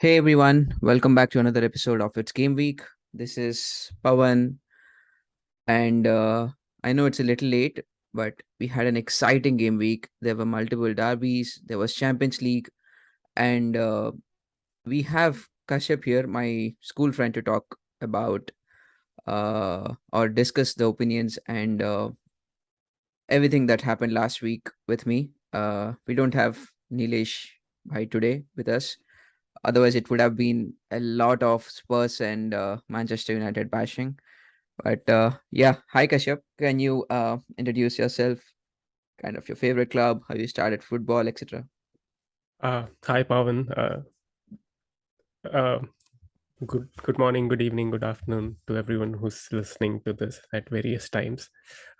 Hey everyone, welcome back to another episode of It's Game Week. This is Pavan, and I know it's a little late, but we had an exciting game week. There were multiple derbies, there was Champions League, and we have Kashyap here, my school friend, to talk about or discuss the opinions and everything that happened last week with me. We don't have Nilesh Bhai today with us. Otherwise, it would have been a lot of Spurs and Manchester United bashing. But yeah, hi Kashyap. Can you introduce yourself, kind of your favorite club, how you started football, etc.? Hi, Pavan. Uh, good morning, good evening, good afternoon to everyone who's listening to this at various times.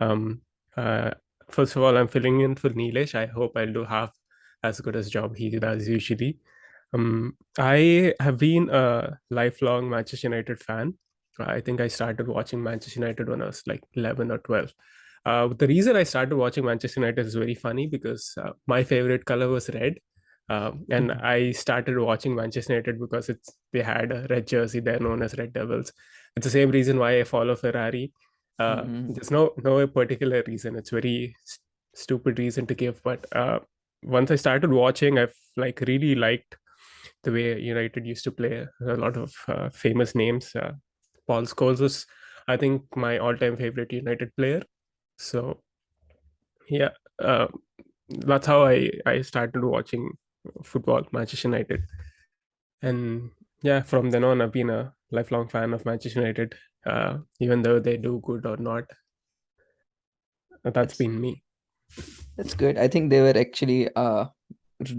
Um, uh, First of all, I'm filling in for Nilesh. I hope I'll do half as good as job he does usually. I have been a lifelong Manchester United fan. I think I started watching Manchester United when I was like 11 or 12. The reason I started watching Manchester United is very funny because my favorite color was red. And Mhm. I started watching Manchester United because they had a red jersey. They're known as Red Devils. It's the same reason why I follow Ferrari. Mhm. There's no particular reason. It's very stupid reason to give, but once I started watching, I've like really liked the way United used to play. A lot of famous names. Paul Scholes was, I think, my all-time favorite United player. So yeah, uh, that's how I started watching football, Manchester United, and yeah, from then on, I've been a lifelong fan of Manchester United. Even though they do good or not, that's That's been me. that's good. I think they were actually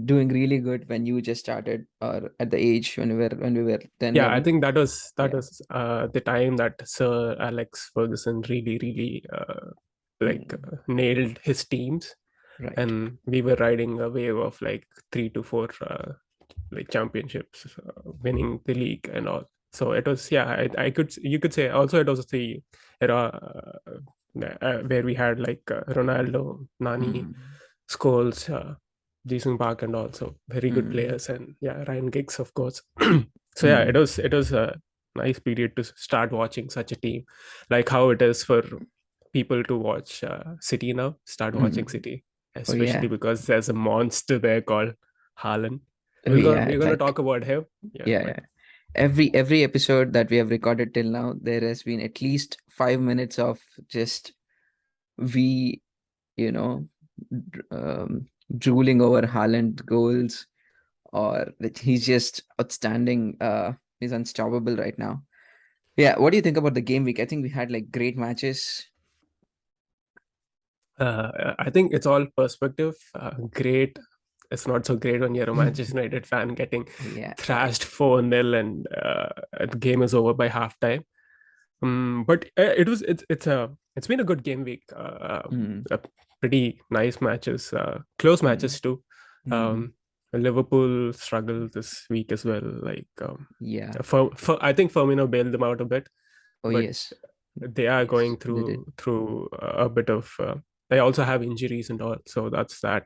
doing really good when you just started, or at the age when we were 10, Yeah, I 11. think that Yeah. was the time that Sir Alex Ferguson really nailed his teams, Right. and we were riding a wave of like 3 to 4 like championships, winning the league and all. So it was, yeah, I could, you could say also it was the era where we had like Ronaldo, Nani, Mm. Scholes, Jason Park, and also very good Mm. players, and yeah, Ryan Giggs, of course. So yeah, Mm. it was a nice period to start watching such a team, like how it is for people to watch City now. Start watching Mm. City, Oh especially yeah. because there's a monster there called Haaland. Oh yeah. We're gonna Like talk about him. Yeah, yeah, but yeah. Every episode that we have recorded till now, there has been at least 5 minutes of just we, you know, drooling over Haaland goals, or that he's just outstanding. He's unstoppable right now. Yeah. What do you think about the game week? I think we had like great matches. I think it's all perspective. Great. It's not so great when you're a Manchester United fan getting Oh yeah, right. thrashed 4-0 and the game is over by halftime. But it's been a good game week. Mm, Pretty nice matches, close mm, matches too. mm. Um, Liverpool struggled this week as well. Like Yeah. I think Firmino bailed them out a bit, Oh but yes. they are Yes, going they did. through a bit of. They also have injuries and all, so that's that.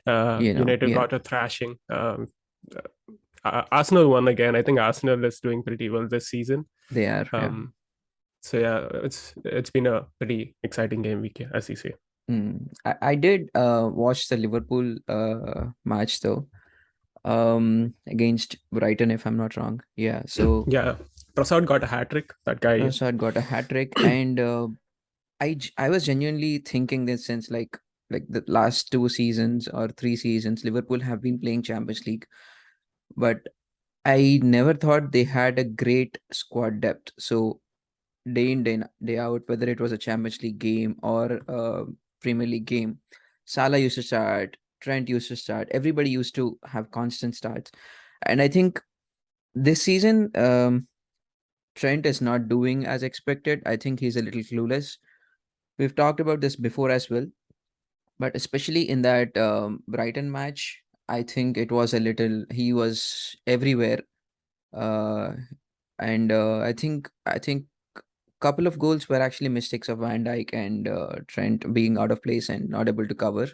United Yeah, got a thrashing. Arsenal won again. I think Arsenal is doing pretty well this season. they are. Yeah. Um, so yeah, it's been a pretty exciting game week, as you say. I did watch the Liverpool match though, against Brighton, if I'm not wrong. Yeah, so Yeah, Trossard got a hat trick. That guy. Trossard got a hat trick, and I was genuinely thinking this since like the last 2 seasons or 3 seasons, Liverpool have been playing Champions League, but I never thought they had a great squad depth. So day in day out, whether it was a Champions League game or a Premier League game, Salah used to start, Trent used to start, everybody used to have constant starts. And I think this season, Trent is not doing as expected. I think he's a little clueless. We've talked about this before as well, but especially in that Brighton match, I think it was a little, he was everywhere. Uh, and I think couple of goals were actually mistakes of Van Dijk and Trent being out of place and not able to cover.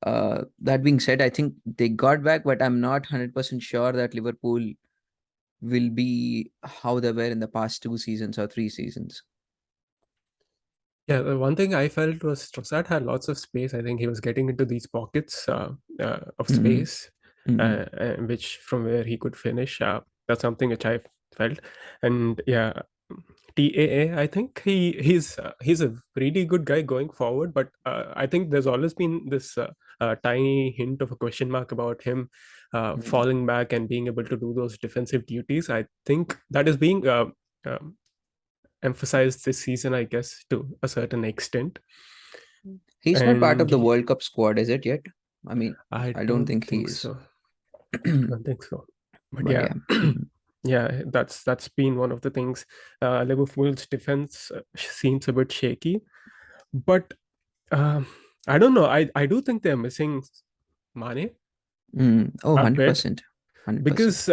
That being said, I think they got back, but I'm not 100% sure that Liverpool will be how they were in the past 2 seasons or 3 seasons. Yeah, the one thing I felt was Trossard had lots of space. I think he was getting into these pockets of Mm-hmm. space, Mm-hmm. which from where he could finish. That's something which I felt. And yeah, TAA, I think he's a really good guy going forward. But I think there's always been this tiny hint of a question mark about him falling back and being able to do those defensive duties. I think that is being um, emphasized this season, I guess, to a certain extent. He's not part of And the World Cup squad, is it yet? I mean, I I don't don't think he think is. so. I don't think so. But But yeah, yeah. Mhm. yeah, that's been one of the things. Liverpool's defense seems a bit shaky, but um, I don't know. I do think they're missing Mane Oh, a bit. 100%. 100%. Because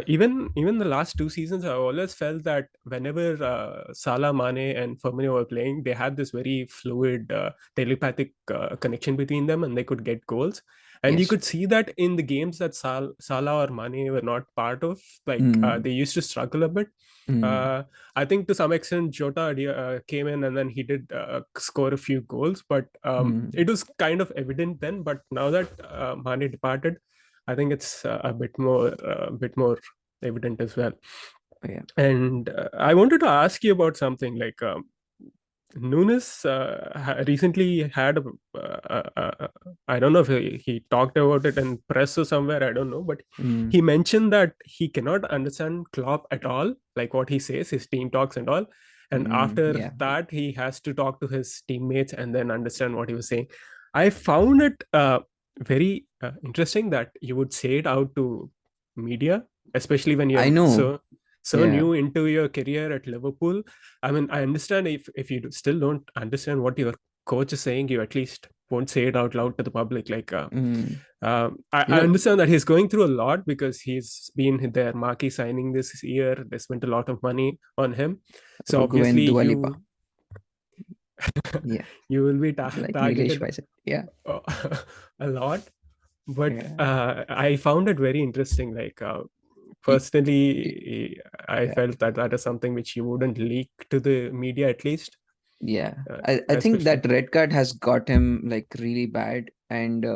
even the last 2 seasons, I always felt that whenever Salah, Mane, and Firmino were playing, they had this very fluid, telepathic connection between them, and they could get goals. And you Yes. could see that in the games that Salah or Mane were not part of, like Mm, they used to struggle a bit. mm, Uh, I think to some extent Jota came in and then he did score a few goals, but mm. it was kind of evident then. But now that Mane departed, I think it's a bit more evident as well. Yeah. And I wanted to ask you about something like Nunes recently had I don't know if he talked about it in press or somewhere, I don't know, but Mm, he mentioned that he cannot understand Klopp at all, like what he says, his team talks and all. And after yeah. that, he has to talk to his teammates and then understand what he was saying. I found it very interesting that you would say it out to media, especially when I you're know. so Yeah. new into your career at Liverpool. I mean, I understand if you still don't understand what your coach is saying, you at least won't say it out loud to the public. Like, Mm. You I know, understand that he's going through a lot because he's been their marquee signing this year. They spent a lot of money on him, so Gwen obviously Dua Lipa. Yeah. you will be Like Nilesh targeted Bicep. Yeah. uh, a lot. But Yeah. I found it very interesting. Like, Y- y- personally, I Yeah. felt that that is something which you wouldn't leak to the media, at least, Yeah. I think especially. that red card has got him like really bad. And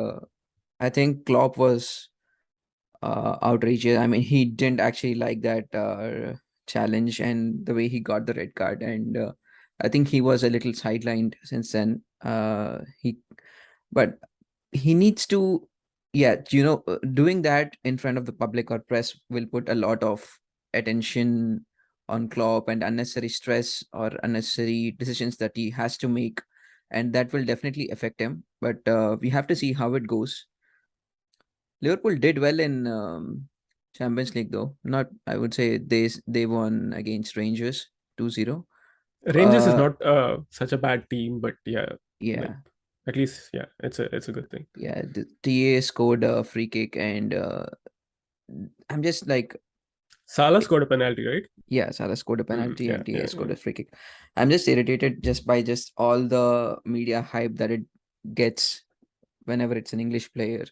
I think Klopp was outrageous. I mean, he didn't actually like that challenge and the way he got the red card. And I think he was a little sidelined since then. But he needs to, yeah, doing that in front of the public or press will put a lot of attention on Klopp and unnecessary stress or unnecessary decisions that he has to make. And that will definitely affect him. But we have to see how it goes. Liverpool did well in Champions League, though. Not, I would say they won against Rangers 2-0. Rangers is not such a bad team, but yeah, like Yeah, at least yeah, it's a good thing. yeah. The TA scored a free kick, and I'm just like, Salah scored a penalty, right? yeah, Salah scored a penalty, Yeah, and TA yeah, scored yeah. a free kick. I'm just irritated just by just all the media hype that it gets whenever it's an English player.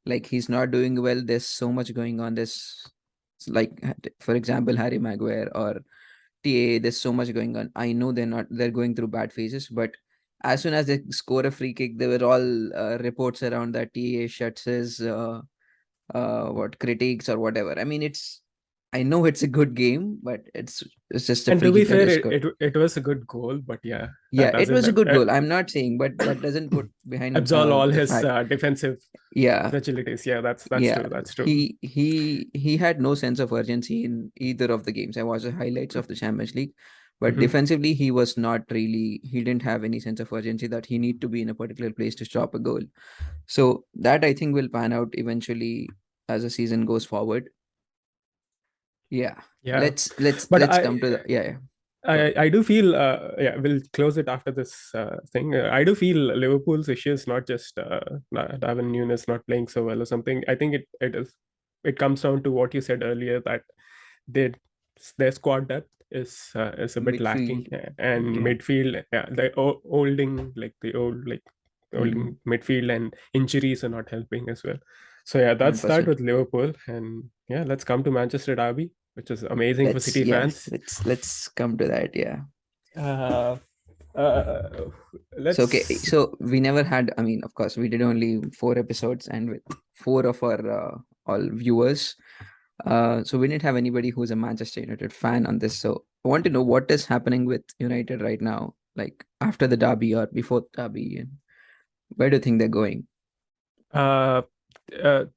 Like he's not doing well. There's so much going on. There's like, for example, Harry Maguire or TA, there's so much going on. I know they're going through bad phases, but as soon as they score a free kick, there were all reports around that TA shuts his what critiques or whatever. I mean, I know it's a good game, but it's just a And free to be kick that fair, they scored. it was a good goal, but yeah, that Yeah, it doesn't was a good goal. I'm not saying, but that doesn't put behind absolve all the his fact. defensive Yeah, fragilities. Yeah, that's yeah. true. That's true. He had no sense of urgency in either of the games. I watched the highlights of the Champions League, but Hmm. defensively he was not really. He didn't have any sense of urgency that he need to be in a particular place to stop a goal. So that I think will pan out eventually as the season goes forward. Yeah, Yeah, let's but come to the, yeah, yeah. Go ahead. I do feel yeah, we'll close it after this thing. I do feel Liverpool's issue is not just Darwin Núñez not playing so well or something. I think it comes down to what you said earlier, that they their squad depth is a bit lacking, Midfield. and Yeah. midfield, yeah, the holding, like the old, like Mm, midfield, and injuries are not helping as well. So yeah, that's that 100%. with Liverpool. And yeah, let's come to Manchester Derby, which is amazing for Let's City yeah, fans. let's come to that. Yeah. Uh, uh, So okay, let's so we never had. I mean, of course, we did only 4 episodes, and with four of our all viewers. So we didn't have anybody who's a Manchester United fan on this. So I want to know what is happening with United right now, like after the derby or before the derby, and where do you think they're going? uh,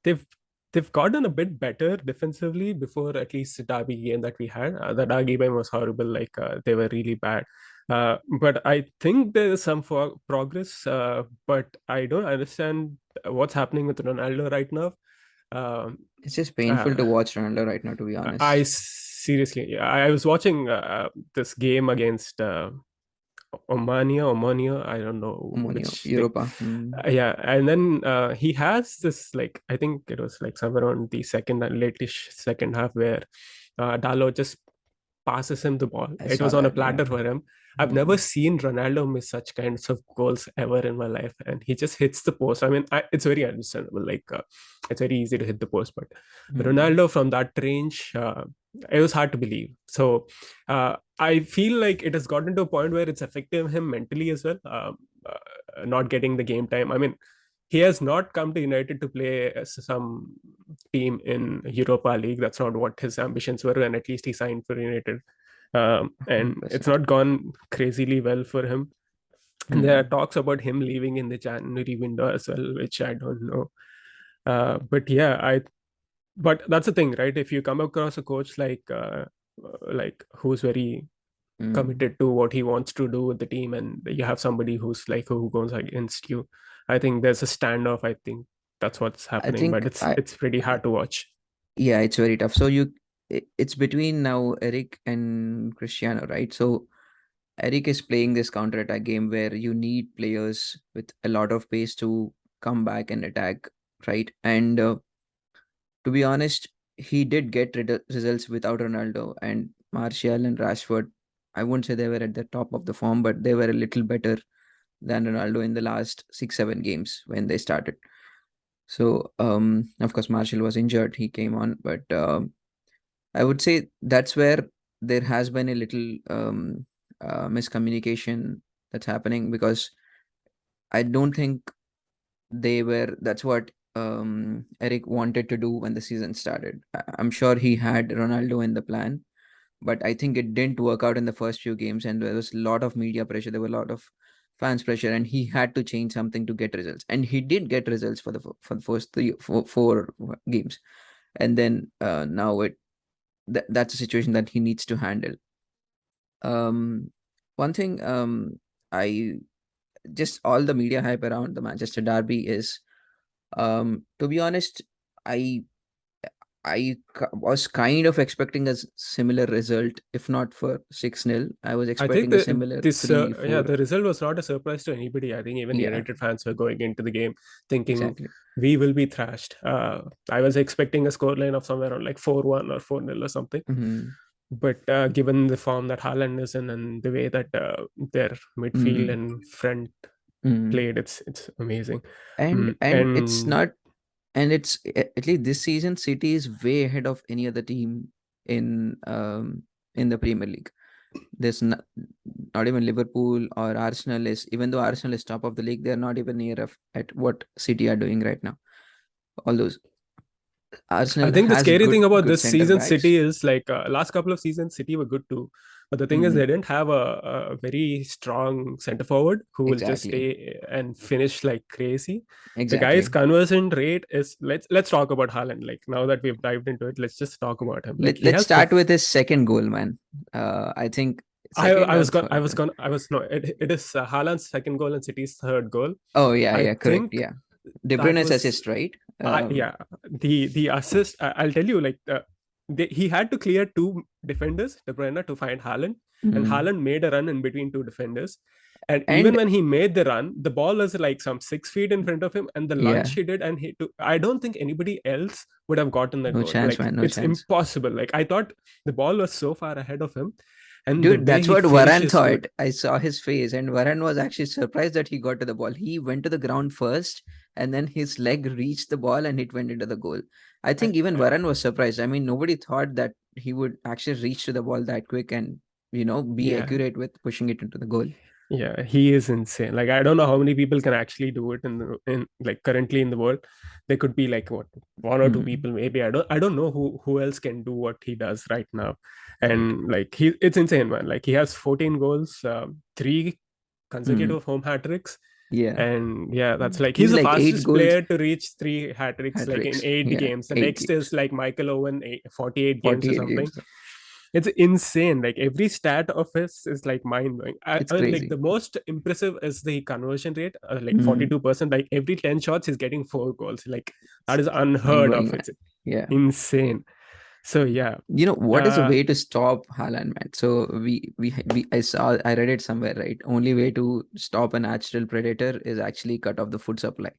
they've gotten a bit better defensively before at least the Derby game that we had. The Derby game was horrible, like they were really bad. But I think there is some progress, but I don't understand what's happening with Ronaldo right now. Um, It's just painful uh, to watch Ronaldo right now, to be I honest. seriously, I was watching this game against Omania, I don't know Omonio, which thing. Europa. Mm, Yeah, and then he has this, like, I think it was like somewhere on the second latest second half where Dalo just passes him the ball. I It saw was on a that. Yeah. platter for him. I've never Mm, seen Ronaldo miss such kinds of goals ever in my life, and he just hits the post. I mean, it's very understandable. Like, it's very easy to hit the post, but mm, Ronaldo from that range, it was hard to believe. So, I feel like it has gotten to a point where it's affecting him mentally as well. Not getting the game time. I mean, he has not come to United to play some team in Europa League. That's not what his ambitions were, and at least he signed for United. And it's 100%. not gone crazily well for him. And there are Mm, talks about him leaving in the January window as well, which I don't know. But yeah, but that's the thing, right? If you come across a coach like who's very mm. committed to what he wants to do with the team, and you have somebody who's like who goes against you, I think there's a standoff. I think that's what's I happening, but think it's pretty hard to watch. yeah, it's very tough. So it's between now Eric and Cristiano, right? So Eric is playing this counter attack game where you need players with a lot of pace to come back and attack, right? And to be honest, he did get results without Ronaldo and Martial and Rashford. I won't say they were at the top of the form, but they were a little better than Ronaldo in the last 6 7 games when they started. So of course Martial was injured, he came on, but I would say that's where there has been a little miscommunication that's happening, because I don't think that's what Eric wanted to do when the season started. I'm sure he had Ronaldo in the plan, but I think it didn't work out in the first few games, and there was a lot of media pressure. There were a lot of fans pressure, and he had to change something to get results, and he did get results for the first four games, and then now that's a situation that he needs to handle. Um, One thing I just all the media hype around the Manchester Derby is, to be honest, I was kind of expecting a similar result, if not for 6-0. I was I think expecting a similar three yeah, four. the result was not a surprise to anybody. I think even Yeah, United fans were going into the game thinking exactly. we will be thrashed. I was expecting a scoreline of somewhere around like 4-1 or 4-0 or something. Mm-hmm. But given the form that Haaland is in and the way that their midfield Mm-hmm. and front Mm-hmm. played, it's amazing. And it's And not, and it's at least this season, City is way ahead of any other team in the Premier League. There's not even Liverpool or Arsenal is, even though Arsenal is top of the league, they're not even near at what City are doing right now. Although I Arsenal think the has scary thing about good this center season, backs. City, is like last couple of seasons, City were good too. But the thing is, Mm, they didn't have a very strong center forward who will just exactly, stay and finish like crazy. The guy's exactly. conversion rate is, let's talk about Haaland. Like, now that we've dived into it, let's just talk about him. Like, he Let's has start with his second goal, man. I think second or third. I was no, it is Haaland's second goal and City's third goal. Oh yeah, I yeah, correct. think Yeah, De that Bruyne's was assist, right? yeah, the assist. I'll tell you, like, he had to clear two defenders, De Bruyne, to find Haaland, and Mm. Haaland made a run in between two defenders. And even And when he made the run, the ball was like some 6 feet in front of him, and the lunge yeah, he did, and I don't think anybody else would have gotten that no goal. chance, Like, man, no it's chance. impossible. Like, I thought the ball was so far ahead of him, and the Dude, way that's he what Varane finishes thought. good. I saw his face, and Varane was actually surprised that he got to the ball. He went to the ground first, and then his leg reached the ball and it went into the goal. I I, think even I, Varane was surprised. I mean, nobody thought that he would actually reach to the ball that quick and, be yeah, accurate with pushing it into the goal. yeah, he is insane. Like I don't know how many people can actually do it in like currently in the world. There could be like what, one or two Hmm. people maybe. I don't know who else can do what he does right now. Right. And like it's insane, man. Like he has 14 goals, three Hmm. consecutive home hat tricks. Yeah. And yeah, that's like he's He's the like eight fastest goals, player to reach three hat tricks hat like in tricks. 8 games. The 8 games, next is like Michael Owen, 48 games or 48 something. games. It's insane. Like every stat of his is like mind blowing. It's I mean, like the crazy. most impressive is the conversion rate, like Hmm. 42%. Like every 10 shots, he's getting 4 goals. Like that It's is unheard mind-blowing, of. man. It's Yeah. insane. So yeah, What is a uh, way to stop Haaland, man? So I read it somewhere, right? Only way to stop a natural predator is actually cut off the food supply.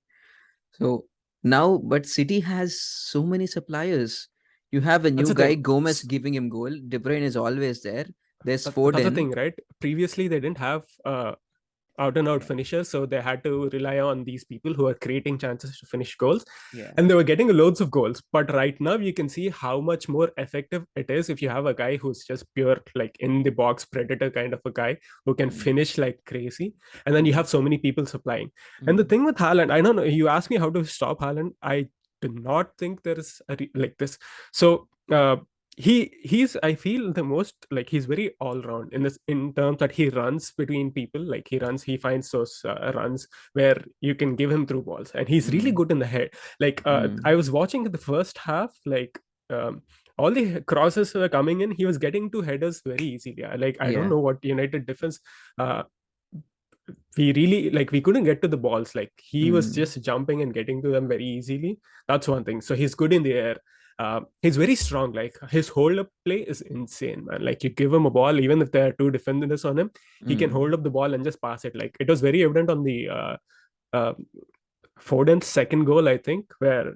So now, but City has so many suppliers. You have a that's new the guy, thing. Gomez, giving him goal. De Bruyne is always there. There's That's the Foden. thing, right? Previously, they didn't have out and out Yeah, finishers, so they had to rely on these people who are creating chances to finish goals, yeah. and they were getting loads of goals. But right now, you can see how much more effective it is if you have a guy who's just pure like in the box predator kind of a guy who can Mm, finish like crazy, and then you mm, have so many people supplying. And the mm, thing with Haaland, I don't know. You asked me how to stop Haaland. I do not think there is like this. So he's I feel the most like he's very all round in this in terms that he runs between people. Like he finds those runs where you can give him through balls, and he's really mm, good in the head. Like I mm. was watching the first half, like all the crosses were coming in, he was getting to headers very easily. Like I don't Yeah. know what United defense uh, we really like we couldn't get to the balls. Like he was Mm, just jumping and getting to them very easily. That's one thing. So he's good in the air. He's very strong. Like his hold up play is insane, man. Like you give him a ball, even if there are two defenders on him, he can hold mm. up the ball and just pass it. Like it was very evident on the uh, Foden's second goal, I think, where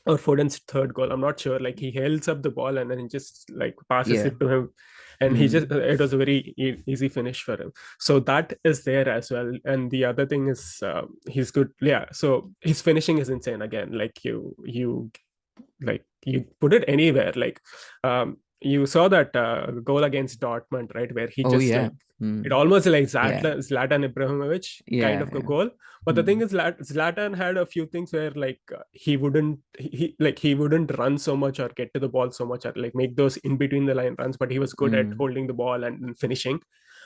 or Foden's third goal. I'm not sure. Like he holds up the ball and then he just like passes Yeah. it to him, and he just Mm, it was a very easy finish for him. So that is there as well. And the other thing is he's good. Yeah. So his finishing is insane again. Like you put it anywhere. Like you saw that goal against Dortmund, right, where he oh, just yeah. like it Mm, almost like yeah. Zlatan Ibrahimovic kind Yeah. of a Yeah. goal. But the thing Mm, is, Zlatan had a few things where like he wouldn't run so much or get to the ball so much or like make those in between the line runs. But he was good at mm, holding the ball and finishing.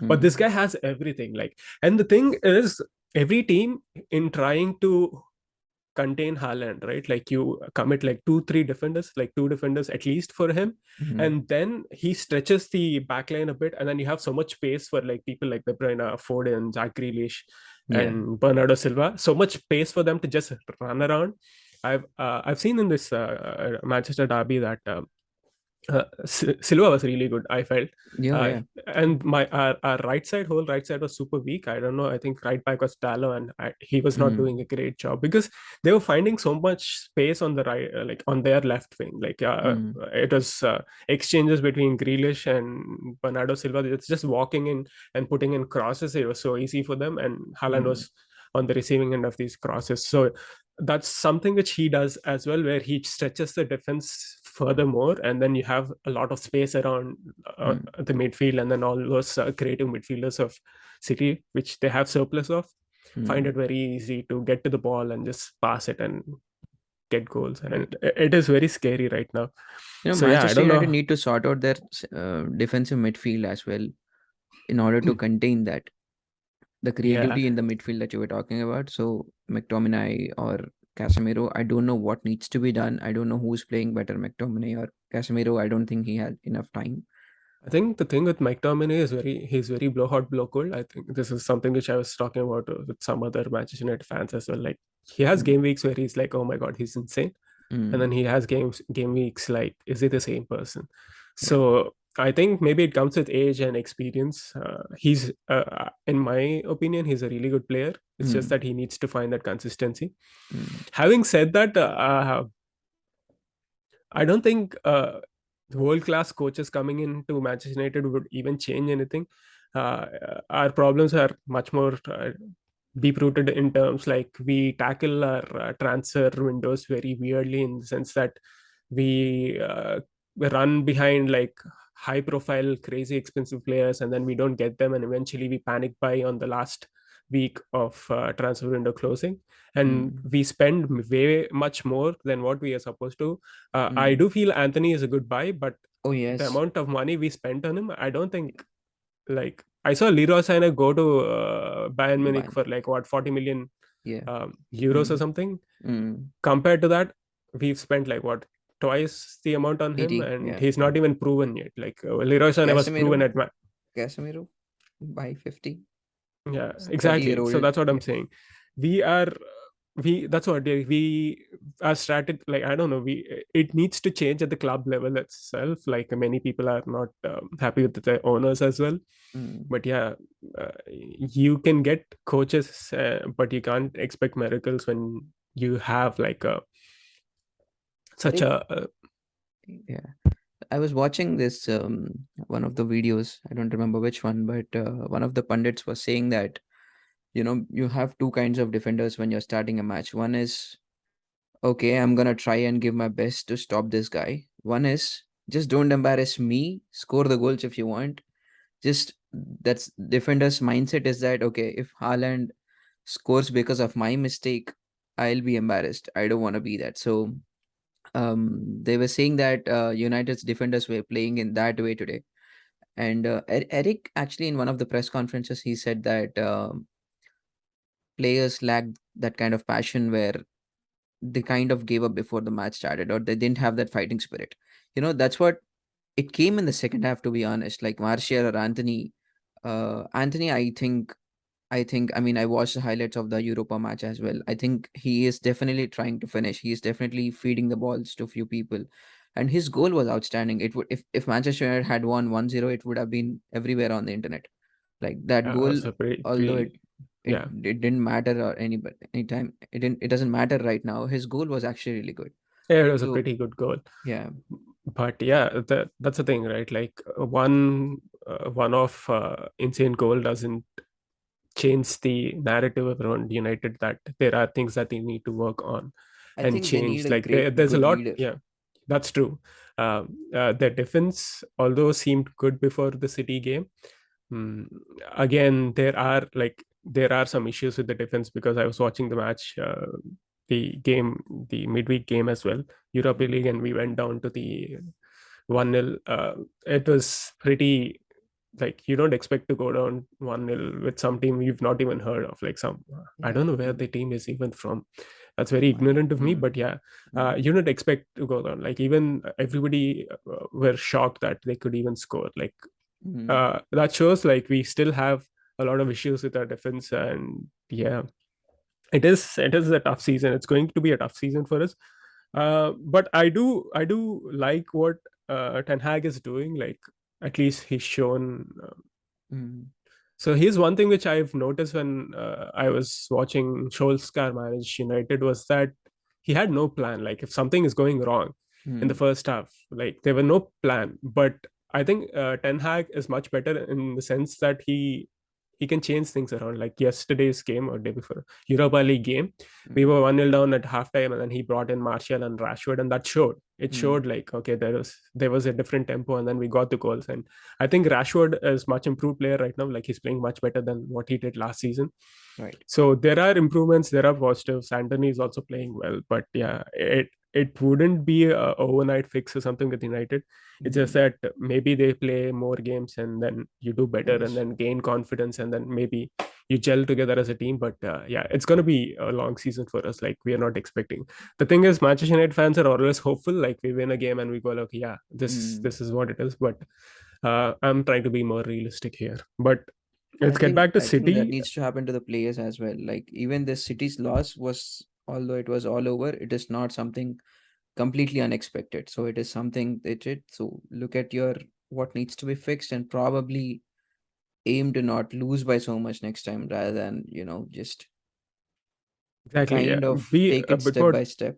But this mm, guy has everything. Like, and the thing is, every team in trying to contain Haaland, right? Like you commit like two, three defenders, like two defenders at least for him. mm. And then he stretches the backline a bit. And then you have so much space for like people like De Bruyne, Foden, Jack Grealish, Yeah. and Bernardo Silva. So much space for them to just run around. I've seen in this Manchester derby that Silva was really good. I felt, Yeah. uh, Yeah. and my our whole right side was super weak. I don't know. I think right back was Dallo, and he was not doing Mm, a great job because they were finding so much space on the right, like on their left wing. Like mm, it was exchanges between Grealish and Bernardo Silva. It's just walking in and putting in crosses. It was so easy for them, and Haaland mm, was on the receiving end of these crosses. So that's something which he does as well, where he stretches the defense furthermore, and then you have a lot of space around mm, the midfield, and then all those creative midfielders of City, which they have surplus of, find mm. it very easy to get to the ball and just pass it and get goals, and Right. it is very scary right now. So yeah, I Manchester don't United know. need to sort out their defensive midfield as well in order to contain that. The Yeah, creativity in the midfield that you were talking about. So McTominay or Casemiro, I don't know what needs to be done. I don't know who's playing better, McTominay or Casemiro. I don't think he had enough time. I think the thing with McTominay is he's very blow hot, blow cold. I think this is something which I was talking about with some other Manchester United fans as well. Like he has Mm, game weeks where he's like, oh my god, he's insane, and then mm, he has game weeks like, is he the same person? yeah. So I think maybe it comes with age and experience. He's in my opinion, he's a really good player. It's just Mm, that he needs to find that consistency. mm, Having said that, I don't think world class coaches coming into Manchester United would even change anything. Our problems are much more deep rooted in terms like we tackle our transfer windows very weirdly, in the sense that we run behind like high profile crazy expensive players, and then we don't get them, and eventually we panic buy on the last week of transfer window closing, and Mm. we spend way much more than what we are supposed to. I Mm. do feel Anthony is a good buy, but Oh the yes. amount of money we spent on him, I don't think, like, I saw Leroy Sané go to Bayern Munich But for like what, 40 million yeah. euros or Mm. something. Mm. Compared to that, we've spent like what, twice the amount on him, 80. and Yeah. he's not even proven yet. Like Leroy Sané was proven Casemiro. at Casemiro by 50. yeah, It's 30 year exactly. So old. that's what I'm Yeah. saying. We are we that's what we are strategy, like, I don't know, we it needs to change at the club level itself. Like many people are not happy with the owners as well. Mm. But yeah, you can get coaches, but you can't expect miracles when you have like a such Eric. a Yeah. I was watching this one of the videos. I don't remember which one, but one of the pundits was saying that you have two kinds of defenders when you're starting a match. One is, okay, I'm gonna try and give my best to stop this guy. One is, just don't embarrass me. Score the goals if you want. Just that's defender's mindset is that, okay, if Haaland scores because of my mistake, I'll be embarrassed. I don't want to be that. So they were saying that United's defenders were playing in that way today. And Eric, actually, in one of the press conferences, he said that players lacked that kind of passion where they kind of gave up before the match started, or they didn't have that fighting spirit. That's what it came in the second half, to be honest. Like Martial or Anthony. Anthony, I mean, I watched the highlights of the Europa match as well. I think he is definitely trying to finish. He is definitely feeding the balls to few people. And his goal was outstanding. It would, if Manchester United had won 1-0, it would have been everywhere on the internet. Like that goal, also although it yeah, it didn't matter or anybody anytime, it doesn't matter right now. His goal was actually really good. yeah, it was a So pretty good goal. yeah. But yeah, that's the thing, right? Like one of insane goal doesn't change the narrative around United, that there are things that they need to work on I and think they need change. a Like great there's a good lot. leader. Yeah, that's true. Their defense, although seemed good before the City game, mm, again there are some issues with the defense, because I was watching the match, the midweek game as well, Europa Mm. League, and we went down to the 1-0. It was pretty, like, you don't expect to go down 1-0 with some team you've not even heard of, like some, I Yeah. don't know where the team is even from. That's very ignorant of me, Mm. but yeah, Mm. you don't expect to go down. Like even everybody were shocked that they could even score. Like Mm. that shows like we still have a lot of issues with our defense, and yeah, it is a tough season. It's going to be a tough season for us. But I do like what Ten Hag is doing. Like at least he's shown. Mm. So here's one thing which I've noticed when I was watching Solskjaer manage United, was that he had no plan. Like if something is going wrong in the Mm. first half, like there were no plan. But I think Ten Hag is much better in the sense that he can change things around. Like yesterday's game or day before, Europa League game, we Mm. were 1-0 down at halftime, and then he brought in Martial and Rashford, and that showed. It Mm. showed like, okay, there was a different tempo, and then we got the goals. And I think Rashford is much improved player right now. Like he's playing much better than what he did last season. Right. So there are improvements, there are positives. Anthony is also playing well, but yeah, it wouldn't be a overnight fix or something with United. It's just Mm. that maybe they play more games, and then you do better, and Yes. then gain confidence, and then maybe you gel together as a team. But yeah, it's going to be a long season for us. Like we are not expecting. The thing is, Manchester United fans are always hopeful. Like we win a game and we go like, yeah, this Mm. this is what it is. But I'm trying to be more realistic here. But let's I get think back to I think that City. needs to happen to the players as well. Like even the City's loss was, although it was all over, it is not something completely unexpected. So it is something that it. So look at your what needs to be fixed and probably aim to not lose by so much next time, rather than just Exactly. Yeah. kind of Be take a it bit step more by step.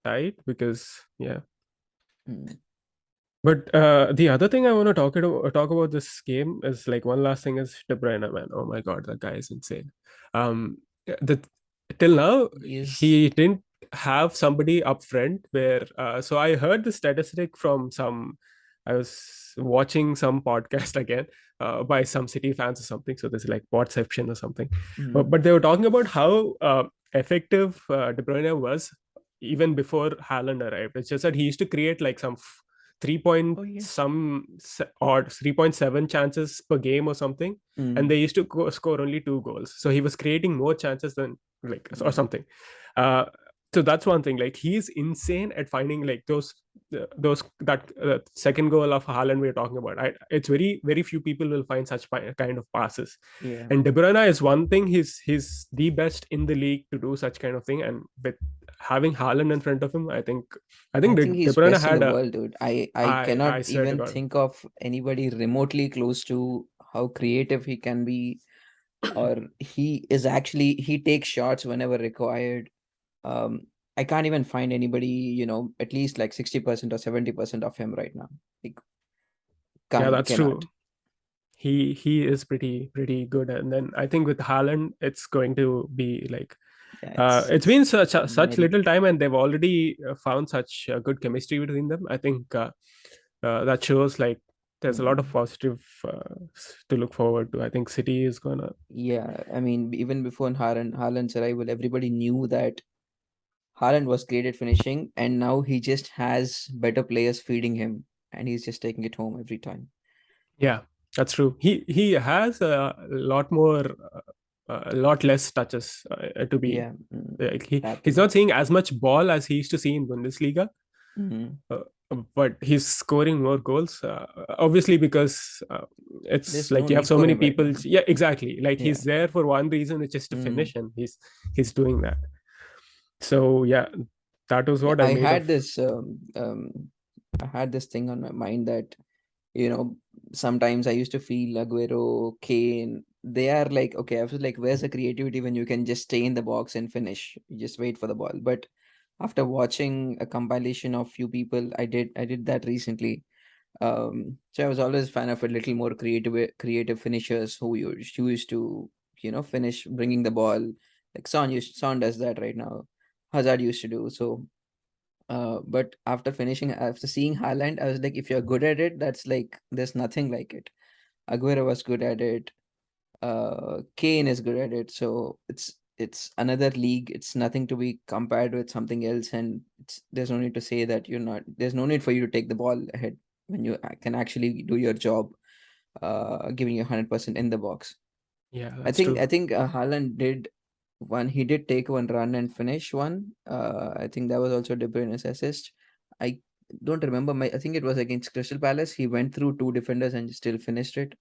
tight, because yeah. Mm. But the other thing I want to talk about this game is like one last thing is De Bruyne, man. Oh my God, that guy is insane. Um, the till now Yes. he didn't have somebody up front where. So I heard the statistic from some. I was watching some podcast again by some City fans or something. So there's like Podception or something, Mm. but they were talking about how effective De Bruyne was even before Haaland arrived. It's just that he used to create like some 3 point Oh yeah. some or 3.7 chances per game or something, and Mm. they used to score only 2 goals, so he was creating more chances than like or Mm. something. uh so that's one thing, like he's insane at finding like those that second goal of Haaland we're talking about. It's very few people will find such kind of passes, Yeah. and De Bruyne is one thing. He's the best in the league to do such kind of thing, and with having Haaland in front of him, I think I think De he's Bruyne best in had the a world, dude. I cannot I swear to even God. think of anybody remotely close to how creative he can be, or he takes shots whenever required. Um, I can't even find anybody, at least like 60% or 70% of him right now. Like, Yeah, can't that's cannot. true. He is pretty good, and then I think with Haaland, it's going to be like Yeah, it's been it's such very little time, and they've already found such good chemistry between them. I think that shows like there's a lot of mm, positive to look forward to. I think City is gonna. yeah. I mean, even before Haaland's arrival, everybody knew that Haaland was great at finishing, and now he just has better players feeding him, and he's just taking it home every time. Yeah, that's true. He has a lot less touches to be. Yeah, Like that he's too. not seeing as much ball as he used to see in Bundesliga, Mhm. uh, but he's scoring more goals. Obviously, because it's There's no like you have need so for many him right people. now. Yeah, exactly. Like Yeah. he's there for one reason, which is to Mm. finish, and he's doing that. So yeah, that was Yeah, what I made of. I had this thing on my mind that, you know, sometimes I used to feel Aguero, Kane, they are like, okay, I was like, where's the creativity when you can just stay in the box and finish? You just wait for the ball. But after watching a compilation of few people, I did that recently. So I was always a fan of a little more creative finishers who used to, finish bringing the ball. Like Son does that right now. Hazard used to do so. But after seeing Haaland, I was like, if you're good at it, that's like there's nothing like it. Aguero was good at it. Kane is good at it. So it's another league. It's nothing to be compared with something else, and there's no need to say that you're not. There's no need for you to take the ball ahead when you can actually do your job, giving you 100% in the box. Yeah, I that's think true. I think Haaland did one. He did take one run and finish one. I think that was also De Bruyne's assist. I don't remember. I think it was against Crystal Palace. He went through two defenders and still finished it.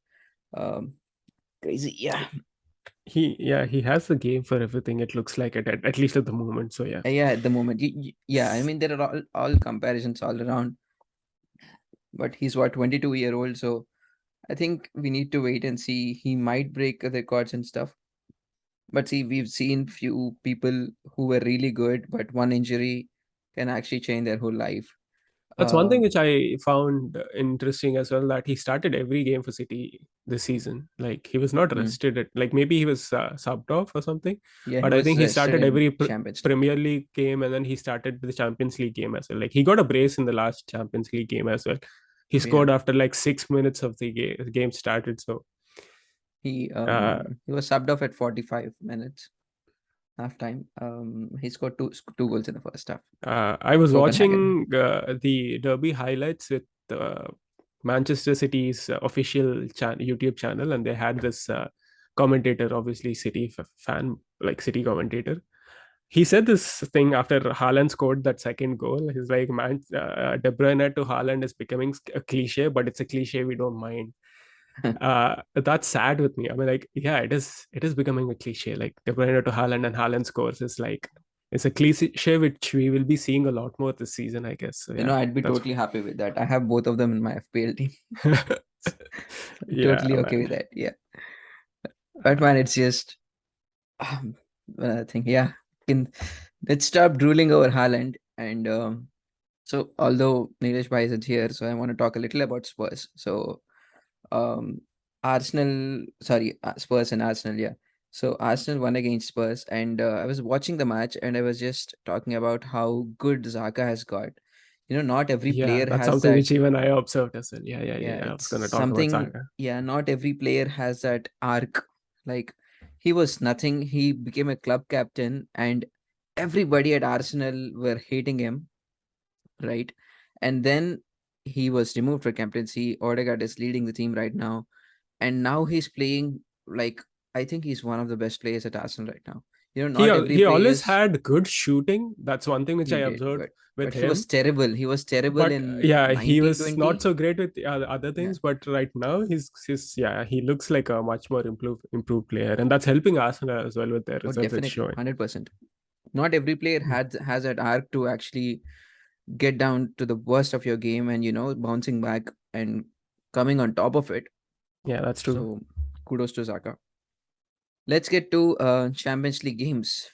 Um, Crazy, yeah. He has the game for everything. It looks like it at least at the moment. So yeah. Yeah. At the moment, yeah. I mean, there are all comparisons all around. But he's what 22-year old, so I think we need to wait and see. He might break the records and stuff. But see, we've seen few people who were really good, but one injury can actually change their whole life. That's one thing Um, which I found interesting as well, that he started every game for City this season. Like he was not mm, rested. Like maybe he was subbed off or something, yeah, he but I was think he rested started in every Champions League. Premier League game, and then he started the Champions League game as well. Like he got a brace in the last Champions League game as well. He Yeah, scored after like 6 minutes of the game started. So uh, he was subbed off at 45 minutes half time. He scored two goals in the first half I for was Copenhagen. watching the Derby highlights with Manchester City's official YouTube channel, and they had this commentator, obviously City fan, like City commentator. He said this thing after Haaland scored that second goal. He's like, "Man, De Bruyne to Haaland is becoming a cliche, but it's a cliche we don't mind." That's sad with me. I mean, like, yeah, it is becoming a cliche. Like De Bruyne to Haaland and Haaland scores is like it's a cliche which we will be seeing a lot more this season, I guess. So yeah, I'd be that's totally happy with that. I have both of them in my FPL team. yeah, Totally okay man. with that. Yeah. But man, it's just um, I think, yeah. Can, let's stop drooling over Haaland and So although Nilesh Bhai isn't here, so I want to talk a little about Spurs. So um Spurs and Arsenal, yeah. So Arsenal won against Spurs, and I was watching the match, and I was just talking about how good Xhaka has got. Not every Yeah, player that's has something that. which even I observed as well. Yeah, yeah, yeah, Yeah, yeah. I it's was gonna talk about something. Saga. Yeah, not every player has that arc. Like, he was nothing. He became a club captain, and everybody at Arsenal were hating him, right? And then he was removed for captaincy. Odegaard is leading the team right now, and now he's playing like, I think he's one of the best players at Arsenal right now. He Not every he always players. had good shooting. That's one thing which He I did, observed but with he was him. terrible. He was terrible But in yeah, he was not 1920. so great with the other Yeah. things. But right now, he's yeah, he looks like a much more improved player, and that's helping Arsenal as well with their Oh, results it's definitely, showing. 100%. Not every player has that arc to actually get down to the worst of your game, and bouncing back and coming on top of it. Yeah, that's true. So kudos to Zaka. Let's get to Champions League games.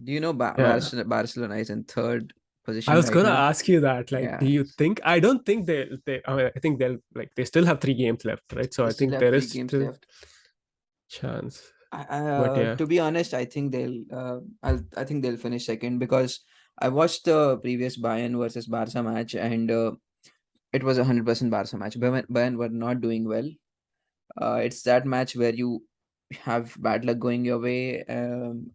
Do you know Yeah, Barcelona is in third I position was right gonna now? ask you that. Like, do Yeah, you think? I don't think they. I mean, I think they'll like they still have 3 games left, right? So they I still think have there three is games still left. chance. But yeah, To be honest, I think I think they'll finish second, because I watched the previous Bayern versus Barca match, and it was 100% Barca match. Bayern were not doing well. It's that match where you have bad luck going your way, and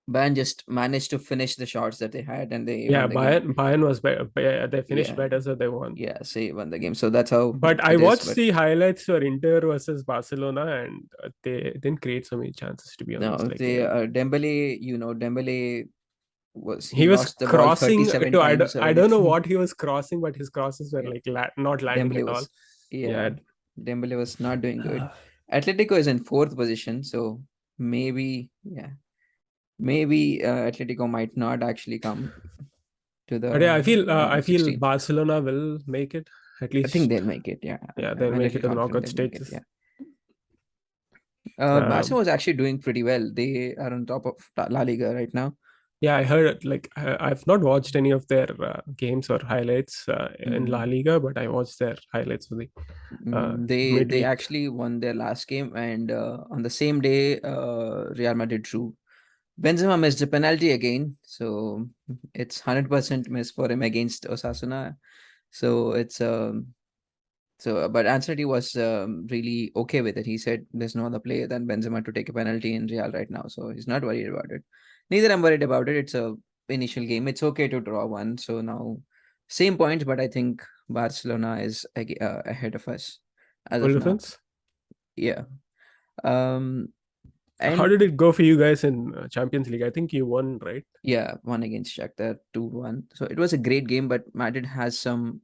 Bayern just managed to finish the shots that they had, and they yeah, won the game. Bayern was better. They finished Yeah, better, so they won. yeah, say won the game. So that's how But I it is. watched But the highlights for Inter versus Barcelona, and they didn't create so many chances. To be honest, no, like they Dembele, Dembele he he was lost the ball crossing 37 to times or I don't know anything. what he was crossing, but his crosses were Yeah, like not landing Dembele at all. was, yeah, Yeah. Dembele was not doing good. Atletico is in fourth position, so maybe, yeah, maybe Atletico might not actually come to But the yeah, round I of feel 16. Barcelona will make it at I think least. they'll make it. Yeah, Yeah, they'll I'm a make little it to the confident knockout they'll make it. stages. Yeah. Barca Um, was actually doing pretty well. They are on top of La Liga right now. yeah, I heard like I've not watched any of their games or highlights in La Mm. Liga, but I watched their highlights for the They midweek. actually won their last game, and on the same day, Real Madrid drew. Benzema missed a penalty again, so it's 100% miss for him against Osasuna. So but Ancelotti was really okay with it. He said there's no other player than Benzema to take a penalty in Real right now, so he's not worried about it. Neither I'm worried about it. It's a initial game. It's okay to draw one. So now same points, but I think Barcelona is ahead of us as Full of now. defense. Yeah. Um. How And did it go for you guys in Champions League? I think you won, right? yeah, won against Shakhtar 2-1. So it was a great game, but Madrid has some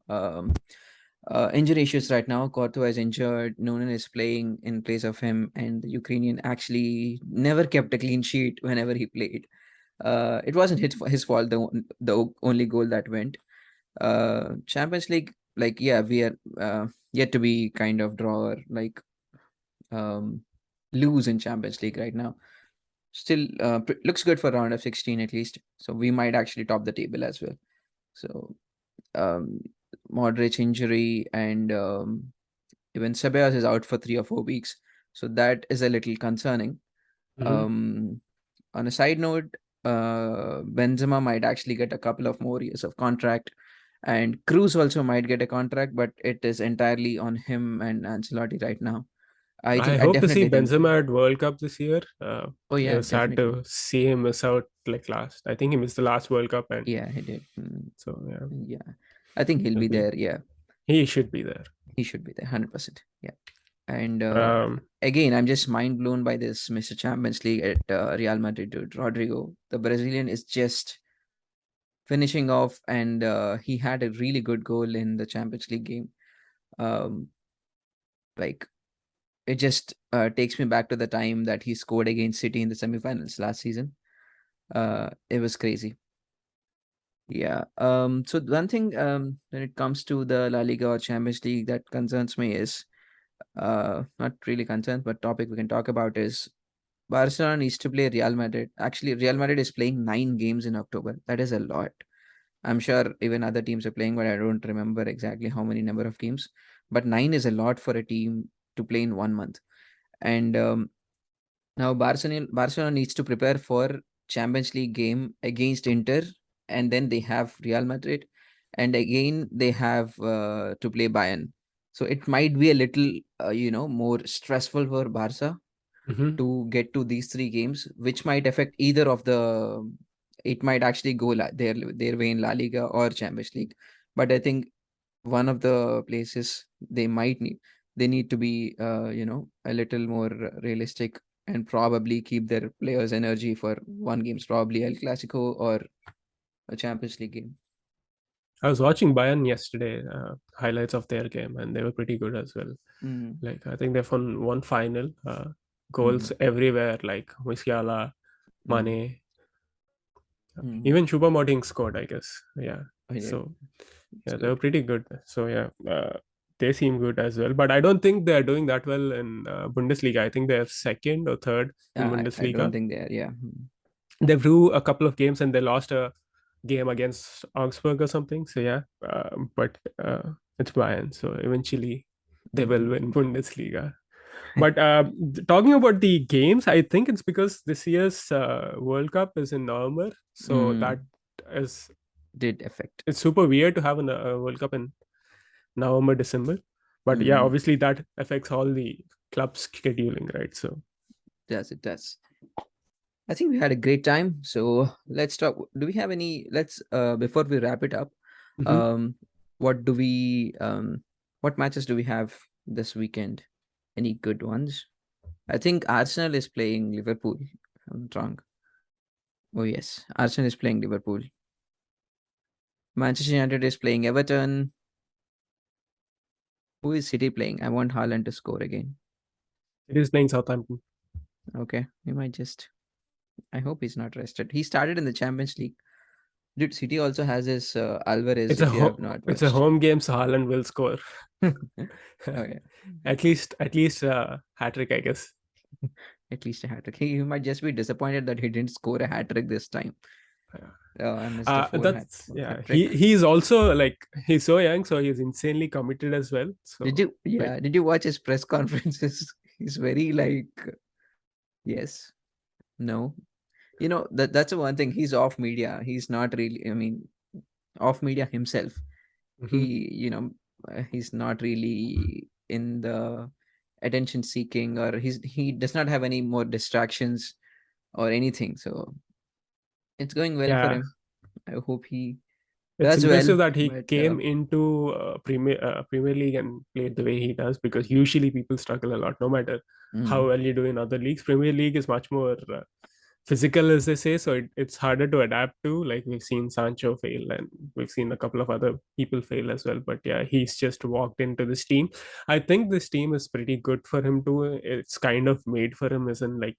injury issues right now. Courtois is injured. Noonan is playing in place of him, and the Ukrainian actually never kept a clean sheet whenever he played. It wasn't his fault. The only goal that went. Champions League, like, yeah, we are yet to be kind of draw or like um lose in Champions League right now. Still looks good for round of 16 at least. So we might actually top the table as well. So um Modric injury, and even Ceballos is out for 3 or 4 weeks. So that is a little concerning. Hmm. Um on a side note, Benzema might actually get a couple of more years of contract, and Cruz also might get a contract, but it is entirely on him and Ancelotti right now. I I hope to see definitely think. Benzema at World Cup this year. Oh It yeah, was sad definitely. to see him miss out like last. I think he missed the last World Cup, and Yeah, he did. so yeah, Yeah, I think he'll be it'll be there. Yeah, he should be there. he should be there, 100%. Yeah, and Um, again, I'm just mind blown by this Mr. Champions League at Real Madrid. Dude, Rodrigo, the Brazilian, is just finishing off, and he had a really good goal in the Champions League game. Um, like, it just takes me back to the time that he scored against City in the semifinals last season. It was crazy. Yeah. So one thing when it comes to the La Liga or Champions League that concerns me is not really concerns, but topic we can talk about is Barcelona needs to play Real Madrid. Actually, Real Madrid is playing 9 games in October. That is a lot. I'm sure even other teams are playing, but I don't remember exactly how many number of games. But 9 is a lot for a team to play in 1 month. And now Barcelona needs to prepare for Champions League game against Inter, and then they have Real Madrid, and again they have to play Bayern. So it might be a little, more stressful for Barca Hmm. to get to these three games, which might affect either of the. It might actually go their way in La Liga or Champions League, but I think one of the places they need to be a little more realistic and probably keep their players' energy for one games, probably El Clasico or a Champions League game. I was watching Bayern yesterday, highlights of their game, and they were pretty good as well. Mm, Like I think they've won one final, mm, goals everywhere, like Musiala, mm, Mane, mm. even Choupo-Moting scored, I guess. Yeah, Oh, yeah, so it's yeah, they were good. pretty good. So yeah, they seem good as well. But I don't think they're doing that well in Bundesliga. I think they're second or third in I don't Bundesliga. think they are. Yeah. Mm, They drew a couple of games and they lost a game against Augsburg or something. So yeah, but it's Bayern. So eventually they will mm, win Bundesliga. But talking about the games, I think it's because this year's World Cup is in November, so that mm. is Did affect. it's super weird to have a World Cup in November, December. But yeah, Mm. obviously that affects all the clubs scheduling, right? So Does it does. I think we had a great time. So let's talk. Do we have any? Let's before we wrap it up. mhm. Um, what do we? What matches do we have this weekend? Any good ones? I think Arsenal is playing Liverpool. If I'm not wrong. Oh yes, Arsenal is playing Liverpool. Manchester United is playing Everton. Who is City playing? I want Haaland to score again. It is playing Southampton. Okay, we might just. I hope he's not rested. He started in the Champions League. Dude, City also has this Alvarez. If you have not It's a watched. home game, so Haaland will score. Okay. At least hat trick, I guess. At least a hat trick. He might just be disappointed that he didn't score a hat trick this time. I missed a four That's yeah. hat trick. He's also like he's so young, so he's insanely committed as well. Did So you? like Yeah. Did you watch his press conferences? He's very like yes, no. That's the one thing. He's off media. He's not really. I mean, off media himself. mhm. He's not really in the attention seeking, or he does not have any more distractions or anything. So it's going well for Yeah, him. I hope he it's does well. impressive that he But came into Premier League and played the way he does because usually people struggle a lot, no matter how mm, well you do in other leagues. Premier League is much more physical, as they say, so it's harder to adapt to. Like we've seen Sancho fail, and we've seen a couple of other people fail as well. But yeah, he's just walked into this team. I think this team is pretty good for him too. It's kind of made for him, isn't like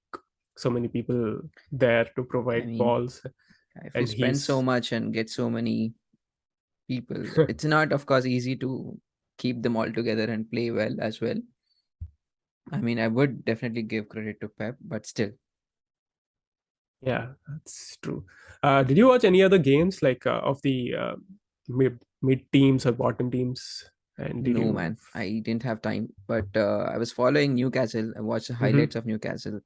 so many people there to I provide mean, balls, if you and spend so he's much and get so many people, it's not, of course, easy to keep them all together and play well as well. I mean, I would definitely give credit to Pep, but still, yeah, that's true. Did you watch any other games like of the mid teams or bottom teams? And did no, you? man. I didn't have time, but I was following Newcastle. I watched the Mhm. highlights of Newcastle.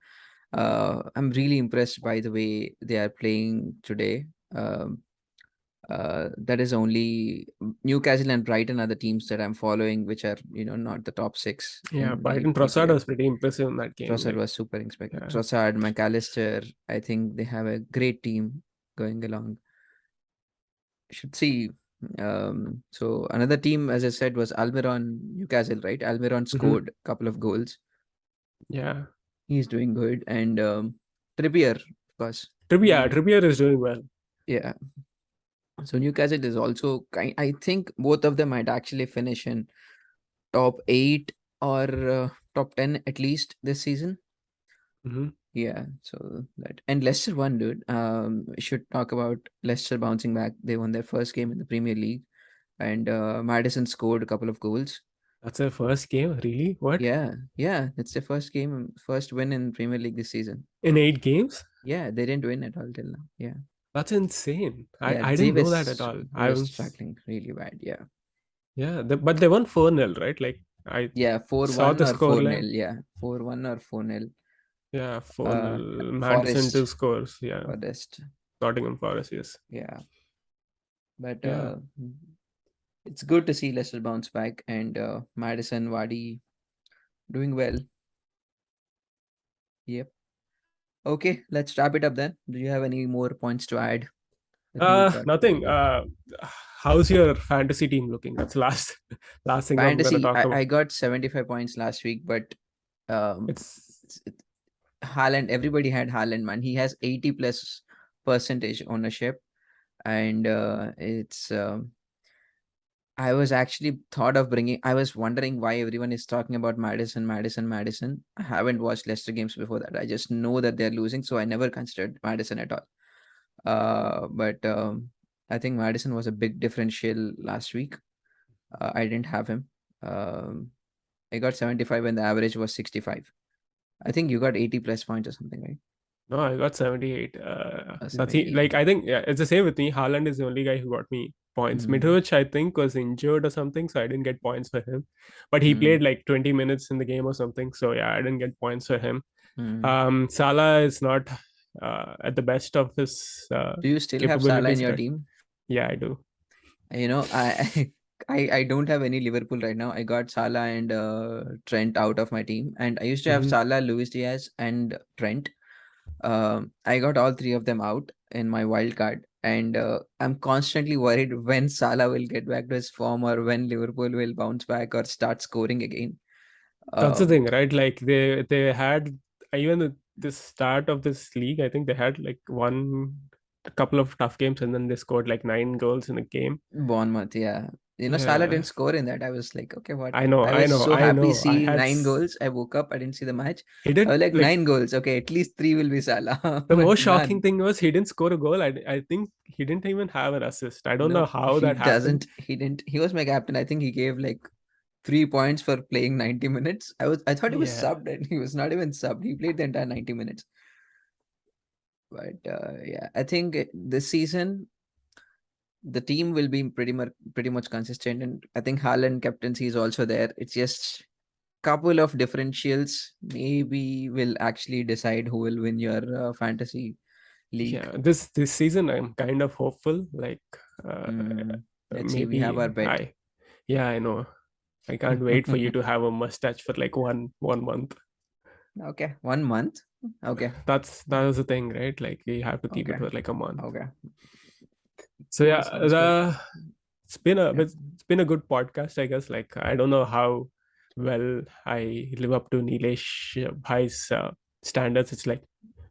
I'm really impressed by the way they are playing today. Um, that is only Newcastle and Brighton are the teams that I'm following, which are not the top six Yeah, in Biden Trossard EPL. was pretty impressive in that game. Trossard Like, was super expected. yeah, Trossard, McAllister. I think they have a great team going along. Should see. So another team, as I said, was Almiron Newcastle, right? Almiron hmm, scored a couple of goals. yeah. He's doing good, and Trippier, of course. Yeah, He, Trippier is doing well. yeah. So Newcastle is also kind. I think both of them might actually finish in top eight or top 10 at least this season. Hmm. Yeah, so that and Leicester won, dude. We should talk about Leicester bouncing back. They won their first game in the Premier League, and Madison scored a couple of goals. That's their first game, really? What? Yeah, yeah, it's their first game, first win in Premier League this season. In 8 games? Yeah, they didn't win at all till now. Yeah, That's insane. I Yeah, I they didn't know that at all. they I were was struggling really bad. Yeah. Yeah, but they won 4-0, right? Like I Yeah, saw 4-1 the or score 4-0. line. Yeah, 4-1 or 4-0. Yeah, 4 Uh, nil. Madison Forest. two scores. Yeah, Forest. Nottingham Forest. Yes. Yeah. But Yeah. it's good to see Leicester bounce back and Madison, Wadi doing well. Yep. Okay, let's wrap it up then. Do you have any more points to add that we thought? Nothing. How's your fantasy team looking? That's last last thing I'm gonna Fantasy, talk about. I got 75 points last week, but It's Haaland, everybody had Haaland, man. He has 80 plus percentage ownership, and I was actually thought of bringing. I was wondering why everyone is talking about Madison, Madison, Madison. I haven't watched Leicester games before that. I just know that they're losing, so I never considered Madison at all. But I think Madison was a big differential last week. I didn't have him. Um, I got 75 and the average was 65. I think you got 80 plus points or something, right? No, I got 78. Nothing 78. like I think yeah, it's the same with me. Haaland is the only guy who got me points. Mm, Mitrovic, I think, was injured or something, so I didn't get points for him. But he mm, played like 20 minutes in the game or something, so yeah, I didn't get points for him. mm. Salah is not at the best of his Do you still have Salah in capabilities, your right? team? Yeah, I do. I I don't have any Liverpool right now. I got Salah and Trent out of my team, and I used to have Hmm. Salah, Luis Diaz, and Trent. I got all three of them out in my wild card, and I'm constantly worried when Salah will get back to his form or when Liverpool will bounce back or start scoring again. That's the Um, thing, right? Like they had even the start of this league, I think they had like one a couple of tough games and then they scored like 9 goals in a game. Bournemouth, yeah. Salah Yeah, didn't score in that. I was like, okay, what? I know, I I was know, so I happy know. I seeing had 9 goals. I woke up, I didn't see the match. he I did was like, like 9 goals. Okay, at least three will be Salah, the but most shocking none. thing was he didn't score a goal. I think he didn't even have an assist. I don't know Nope, how that happened. He didn't. He was my captain. I think he gave like 3 points for playing 90 minutes. I thought he was Yeah, subbed and he was not even subbed. He played the entire 90 minutes. But yeah, I think this season the team will be pretty much consistent, and I think Haaland captaincy is also there. It's just couple of differentials maybe will actually decide who will win your fantasy league. yeah. This season I'm kind of hopeful. Like uh, Let's see. We have our maybe bet. I yeah I know. I can't wait for you to have a mustache for like one month. Okay, 1 month. Okay, That was the thing, right? Like you have to keep it okay, for like a month. okay. So Cool. yeah, Sounds good. Yeah. it's been a good podcast, I guess. Like I don't know how well I live up to Nilesh Bhai's standards. It's like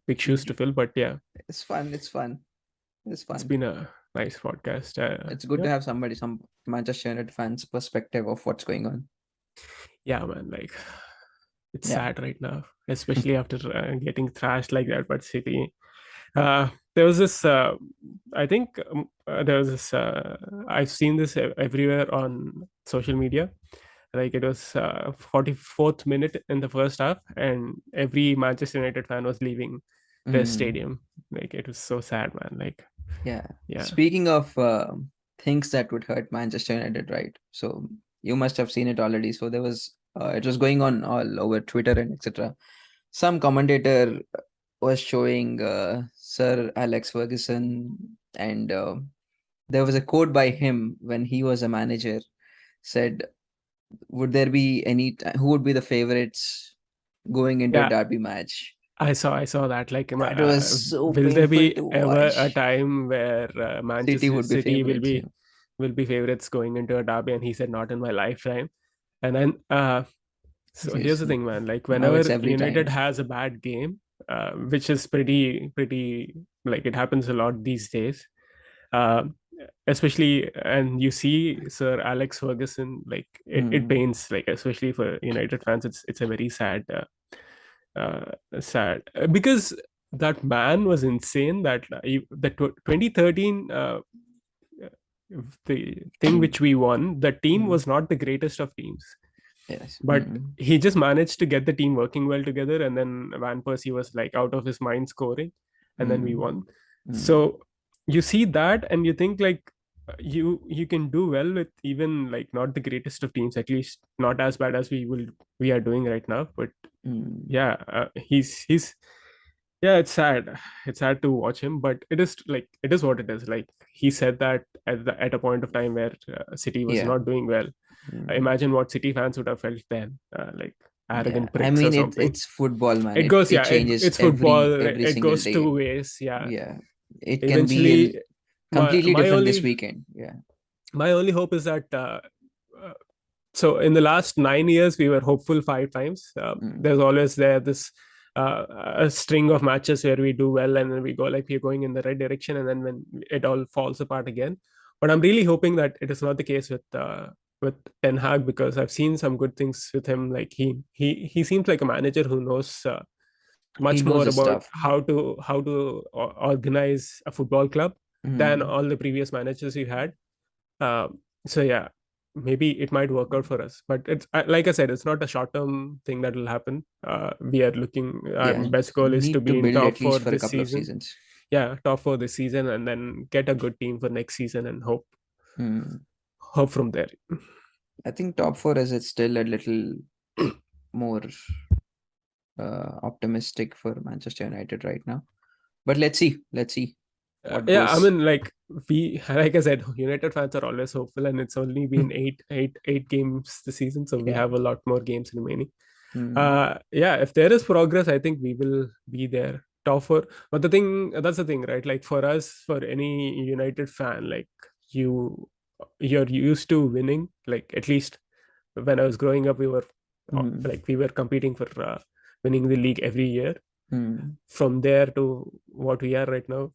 big shoes to fill, but yeah, It's fun. It's fun. It's it's fun. been a nice podcast. It's good Yeah, to have some Manchester United fans' perspective of what's going on. yeah, man. Like it's Yeah. sad right now, especially after getting thrashed like that by City. There was this, I think there was this, I've seen this everywhere on social media. Like it was 44th minute in the first half, and every Manchester United fan was leaving the Mm, stadium. Like it was so sad, man. Like, yeah. yeah, Speaking of things that would hurt Manchester United, right? So you must have seen it already. So it was going on all over Twitter and etc. Some commentator was showing Sir Alex Ferguson, and there was a quote by him when he was a manager. Said, "Would there be who would be the favorites going into a yeah. derby match?" I saw that. Like, That was so will there painful be to ever a watch. time where City Manchester would be City will favorites. be Yeah. favorites going into a derby? And he said, not in my lifetime. And then so here's Yes. the thing, man. Like Now it's whenever every United time. has a bad game, which is pretty like it happens a lot these days. Uh, Especially, and you see Sir Alex Ferguson, like it Mm, pains, like especially for United fans, it's a very sad because that man was insane. The 2013 the thing mm, which we won, the team mm, was not the greatest of teams, yes. but he just managed to get the team working well together. And then Van Persie was like out of his mind scoring, and then we Mm, won. mm, So you see that and you think like you can do well with even like not the greatest of teams, at least not as bad as we are doing right now. But Mm. yeah, he's yeah, it's sad to watch him, but it is like it is what it is. Like he said that at a point of time where City was Yeah. not doing well. Mm. Imagine what City fans would have felt then, like Yeah. arrogant I pricks or mean, something. it's football, man. It It goes, it yeah, changes it's football. every It single goes two day. ways. Yeah, Yeah. It can be eventually, my completely my different this only weekend. Yeah. my only hope is that uh, so in the last 9 years we were hopeful 5 times. Mm. There's always this a string of matches where we do well and then we go like we're going in the right direction, and then when it all falls apart again. But I'm really hoping that it is not the case with Ten Hag, because I've seen some good things with him. Like he seems like a manager who knows He much knows more his about stuff. how to organize a football club than Mm. all the previous managers we had. So yeah, maybe it might work out for us. But it's like I said, it's not a short term thing that will happen. We are looking. Our Yeah. best goal is to Need to be in build top at four least for a this couple of season. seasons. Yeah, top four this season, and then get a good team for next season and Mm. hope from there. I think top four is it's still a little more optimistic for Manchester United right now. But let's see. Let's see what Yeah, I goes. mean, like we, like I said, United fans are always hopeful, and it's only been eight games this season, so we Yeah. have a lot more games remaining. Mm. Yeah, if there is progress, I think we will be there top four. But that's the thing, right? Like for us, for any United fan, like you you're used to winning. Like at least when I was growing up, Mm. we were competing for winning the league every year. Mm. From there to what we are right now,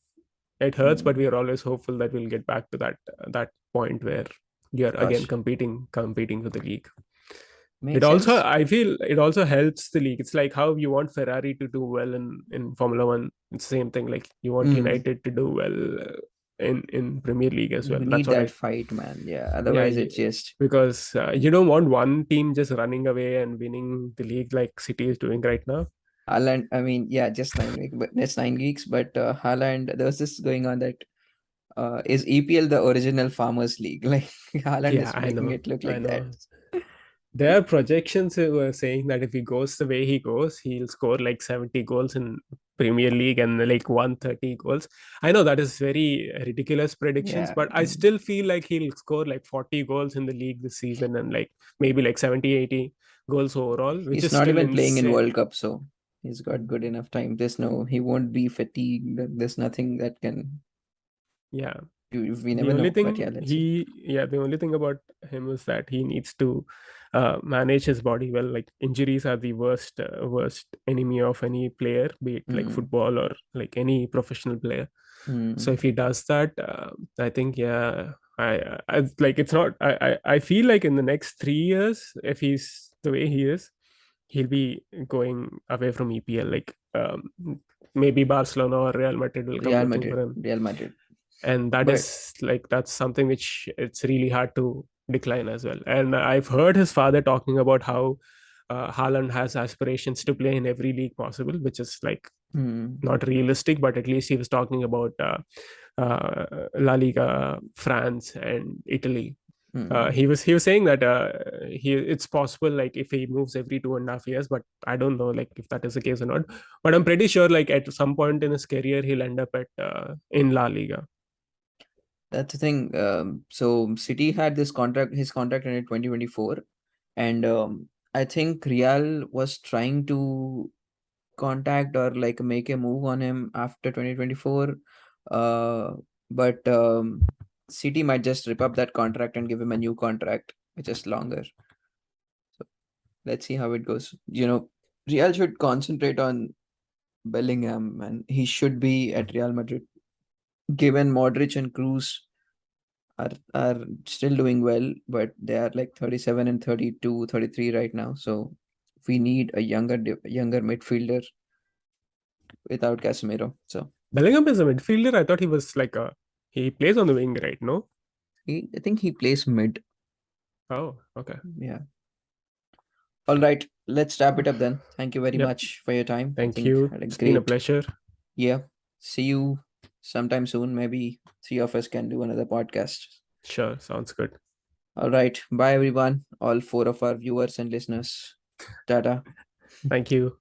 it hurts, but Mm. we are always hopeful that we'll get back to that point where you're Of again course. competing for the league. It Makes also, sense. I feel, it also helps the league. It's like how you want Ferrari to do well in Formula One. It's the same thing. Like you want Mm. United to do well in Premier League as well. We That's need what that I fight, man. Yeah. yeah. Otherwise, it's just Because you don't want one team just running away and winning the league like City is doing right now. Haaland. I mean, yeah, just 9 weeks, but that's 9 weeks. But Haaland, there was this going on that is EPL the original Farmers League? Like Haaland Yeah, is making it look I like that. know. There are projections who are saying that if he goes the way he goes, he'll score like 70 goals in Premier League and like 130 goals. I know that is very ridiculous predictions, Yeah. but I still feel like he'll score like 40 goals in the league this season and like maybe like 70, 80 goals overall, which He's is not still even playing in insane. World Cup, so he's got good enough time. He won't be fatigued. There's nothing that can, Yeah. we never know. But yeah, let's see. The only thing about him is that he needs to manage his body well. Like injuries are the worst enemy of any player, be it like Mm, football or like any professional player. So mm, if he does that, I think yeah, I like it's not. I feel like in the next 3 years, if he's the way he is, he'll be going away from EPL. Like maybe Barcelona or Real Madrid will come Real looking Madrid, for him, Real Madrid. and But that's something which it's really hard to decline as well. And I've heard his father talking about how Haaland has aspirations to play in every league possible, which is like mm, not realistic, but at least he was talking about La Liga, France, and Italy. mm, He was saying that it's possible like if he moves every 2.5 years, but I don't know like if that is the case or not. But I'm pretty sure like at some point in his career he'll end up at in La Liga. that's the thing. So City had his contract ended 2024, and I think Real was trying to contact or like make a move on him after 2024. Uh, but City might just rip up that contract and give him a new contract, which is longer. So let's see how it goes. Real should concentrate on Bellingham, and he should be at Real Madrid. Given Modric and Cruz are still doing well, but they are like 37 and 32, 33 right now. So we need a younger midfielder without Casemiro. So Bellingham is a midfielder. I thought he was like a he plays on the wing, right? No. I think he plays mid. Oh, okay. Yeah. All right. Let's wrap it up then. Thank you very Yep. much for your time. I Thank think you. had a It's been a great pleasure. year. See you sometime soon. Maybe three of us can do another podcast. Sure, sounds good. All right. Bye, everyone. All four of our viewers and listeners. Tata. Thank you.